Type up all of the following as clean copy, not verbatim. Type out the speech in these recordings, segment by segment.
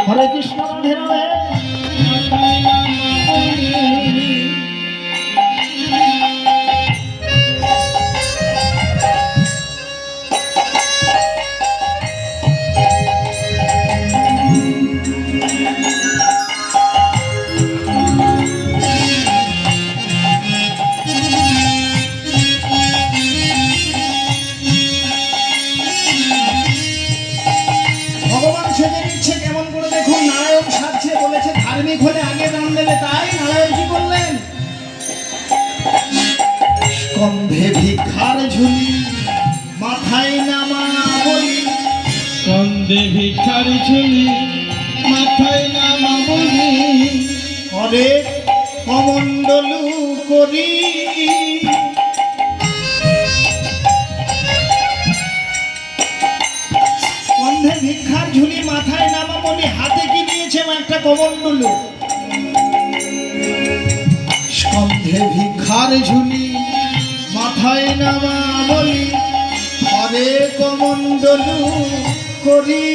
হরে কৃষ্ণ রাধে রাধে। ধার্মিক হলে আগে দান দেবে, তাই নারায়ণ কি করলেন? স্কন্ধে ভিক্ষার ঝুলি মাথায় নামা বলি, স্কন্ধে ভিক্ষার ঝুলি মাথায় নামা বলি, হরে কমণ্ডলু করি। স্কন্ধে ভিক্ষার ঝুলি মাথায় নামা বলি, হাতে কি নিয়েছে? একটা কমণ্ডলু। স্কন্ধে ভিক্ষার ঝুলি মাথায় নামা বলি, হরে কমণ্ডলু করি।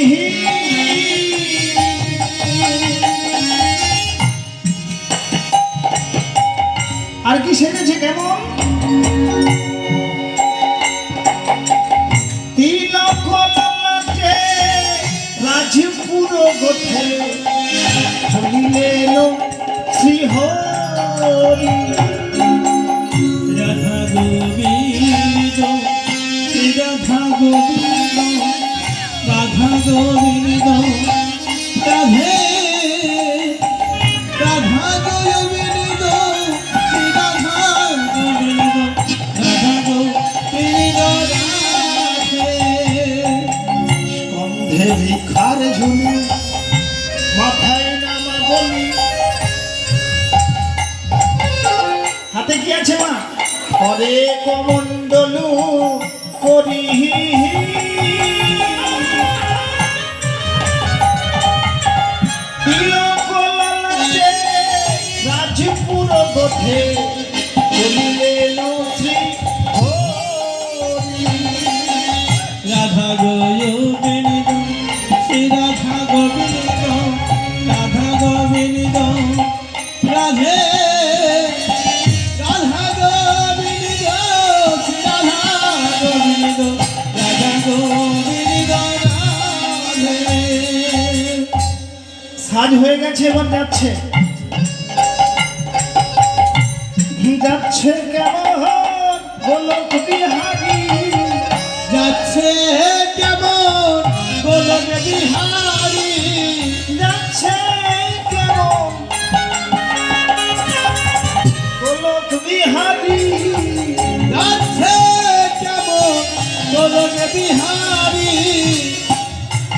আর কি সেজেছে কেমন? তিলক লালাটে রাজপুর গোঠে, চলিলেন শ্রীহরি। রাধা গোবিন্দ শ্রী রাধা গোবিন্দ, রাধা গোবিন্দ রাধে, রাধা গোবিন্দ শ্রী রাধা গোবিন্দ, রাধা গোবিন্দ রাধে। স্কন্ধে ভিক্ষার ঝুলি মাথায় নামা বলি, হাতে কি আছে মা? হরে কমণ্ডলু করি। তিলক লালাটে রাজপুর গোঠে, চলিলেন শ্রীহরি। রাধা গোবিন্দ শ্রী রাধা গোবিন্দ, রাধা গোবিন্দ রাধে, রাধা গোবিন্দ শ্রী রাধা গোবিন্দ, রাধা গোবিন্দ রাধে। সাজ হয়ে গেছে, এবার যাচ্ছে। যাচ্ছে কেমন গোলক বিহারী, যাচ্ছে কেমন গোলক বিহারী, যাচ্ছে কেমন গোলক বিহারী। যাচ্ছে কেমন গোলক বিহারী।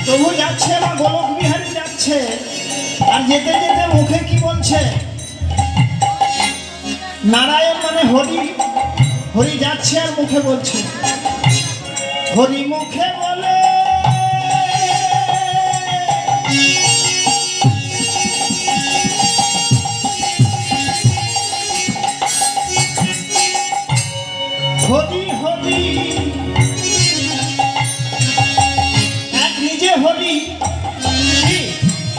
তবু যাচ্ছে না, গোলক বিহারী যাচ্ছে। আর যেতে যেতে মুখে কি বলছে? নারায়ণ মানে হরি, হরি যাচ্ছে আর মুখে বলছে। হরি মুখে বলে হরি হরি, এক নিজে হরি,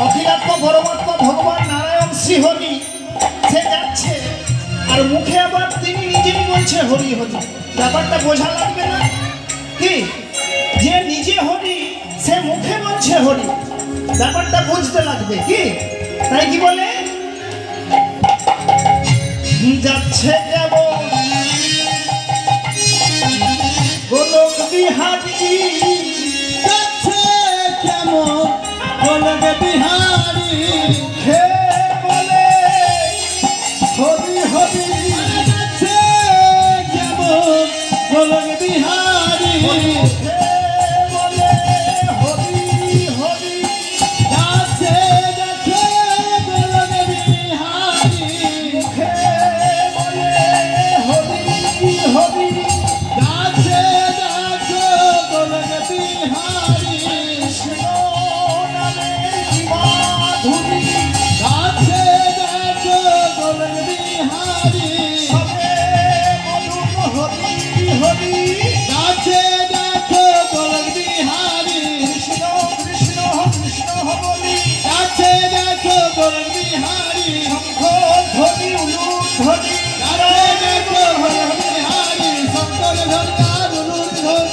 অখিলাত্মা পরমাত্মা ভগবান নারায়ণ শ্রী হরি, সে যাচ্ছে আর মুখে আবার তিনি নিজেই বলছে হরি হরি। ব্যাপারটা বোঝা লাগবে না কি? যে নিজে হরি সে মুখে বলছে হরি, ব্যাপারটা বুঝতে লাগবে কি? তাই কি বলে? যাচ্ছে কেমন গোলক বিহারী, যাচ্ছে কেমন গোলক বিহারী, হে বলে হরি হরি। যাচ্ছে কেমন গোলক বিহারী, হে বলে হরি হরি। যাচ্ছে যাচ্ছে গোলক বিহারী, হে বলে হরি হরি। যাচ্ছে যাচ্ছে গোলক গোলক বিহারি শঙ্খ ধ্বনি উলু ধ্বনি